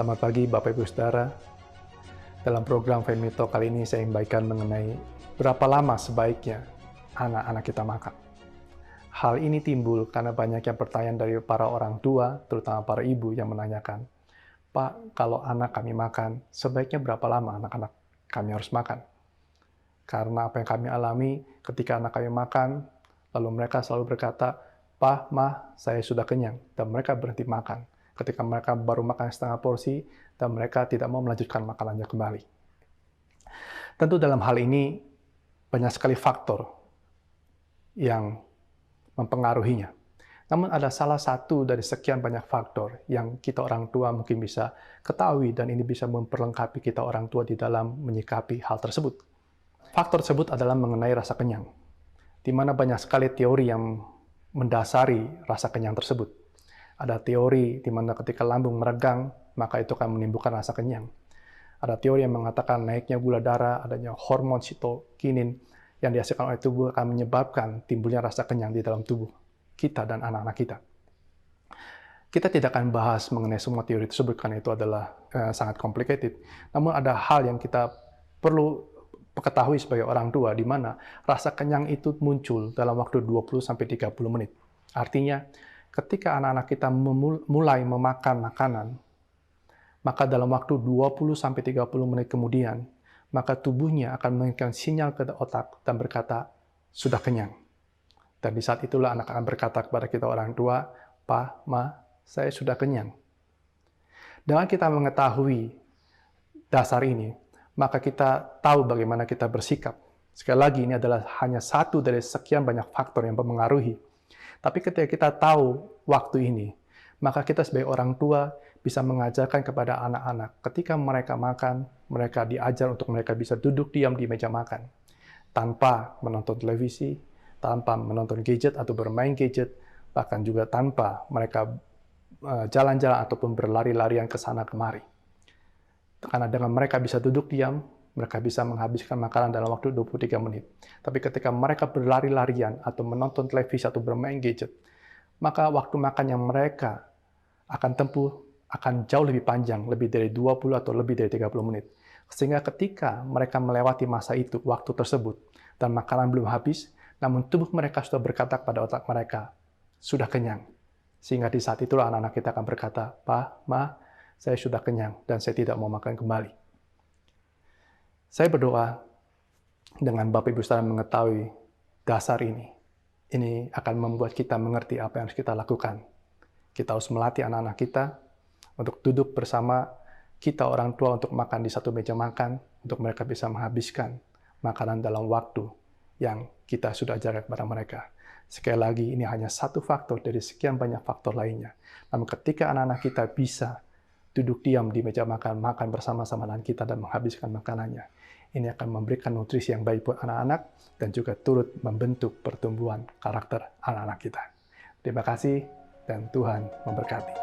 Selamat pagi Bapak Ibu Saudara. Dalam program Family Talk kali ini saya membagikan mengenai berapa lama sebaiknya anak-anak kita makan. Hal ini timbul karena banyaknya pertanyaan dari para orang tua, terutama para ibu yang menanyakan, "Pak, kalau anak kami makan, sebaiknya berapa lama anak-anak kami harus makan?" Karena apa yang kami alami ketika anak kami makan, lalu mereka selalu berkata, "Pak, Ma, saya sudah kenyang," dan mereka berhenti makan. Ketika mereka baru makan setengah porsi, dan mereka tidak mau melanjutkan makanannya kembali. Tentu dalam hal ini, banyak sekali faktor yang mempengaruhinya. Namun ada salah satu dari sekian banyak faktor yang kita orang tua mungkin bisa ketahui, dan ini bisa memperlengkapi kita orang tua di dalam menyikapi hal tersebut. Faktor tersebut adalah mengenai rasa kenyang, di mana banyak sekali teori yang mendasari rasa kenyang tersebut. Ada teori di mana ketika lambung meregang, maka itu akan menimbulkan rasa kenyang. Ada teori yang mengatakan naiknya gula darah, adanya hormon sitokinin yang dihasilkan oleh tubuh akan menyebabkan timbulnya rasa kenyang di dalam tubuh kita dan anak-anak kita. Kita tidak akan bahas mengenai semua teori tersebut karena itu adalah sangat complicated. Namun ada hal yang kita perlu ketahui sebagai orang tua, di mana rasa kenyang itu muncul dalam waktu 20-30 menit. Artinya, ketika anak-anak kita mulai memakan makanan, maka dalam waktu 20-30 menit kemudian, maka tubuhnya akan mengirimkan sinyal ke otak dan berkata, sudah kenyang. Dan di saat itulah anak akan berkata kepada kita orang tua, "Pa, Ma, saya sudah kenyang." Dengan kita mengetahui dasar ini, maka kita tahu bagaimana kita bersikap. Sekali lagi, ini adalah hanya satu dari sekian banyak faktor yang mempengaruhi. Tapi ketika kita tahu waktu ini, maka kita sebagai orang tua bisa mengajarkan kepada anak-anak ketika mereka makan, mereka diajar untuk mereka bisa duduk diam di meja makan, tanpa menonton televisi, tanpa menonton gadget atau bermain gadget, bahkan juga tanpa mereka jalan-jalan ataupun berlari-larian ke sana kemari. Karena dengan mereka bisa duduk diam, mereka bisa menghabiskan makanan dalam waktu 23 menit. Tapi ketika mereka berlari-larian atau menonton televisi atau bermain gadget, maka waktu makan yang mereka akan tempuh akan jauh lebih panjang, lebih dari 20 atau lebih dari 30 menit. Sehingga ketika mereka melewati masa itu, waktu tersebut, dan makanan belum habis, namun tubuh mereka sudah berkata kepada otak mereka, sudah kenyang. Sehingga di saat itulah anak-anak kita akan berkata, "Pa, Ma, saya sudah kenyang dan saya tidak mau makan kembali." Saya berdoa dengan Bapak Ibu Saudara mengetahui dasar ini akan membuat kita mengerti apa yang harus kita lakukan. Kita harus melatih anak-anak kita untuk duduk bersama kita orang tua untuk makan di satu meja makan, untuk mereka bisa menghabiskan makanan dalam waktu yang kita sudah ajarkan kepada mereka. Sekali lagi, ini hanya satu faktor dari sekian banyak faktor lainnya. Namun ketika anak-anak kita bisa duduk diam di meja makan, makan bersama-sama dengan kita dan menghabiskan makanannya, ini akan memberikan nutrisi yang baik buat anak-anak dan juga turut membentuk pertumbuhan karakter anak-anak kita. Terima kasih dan Tuhan memberkati.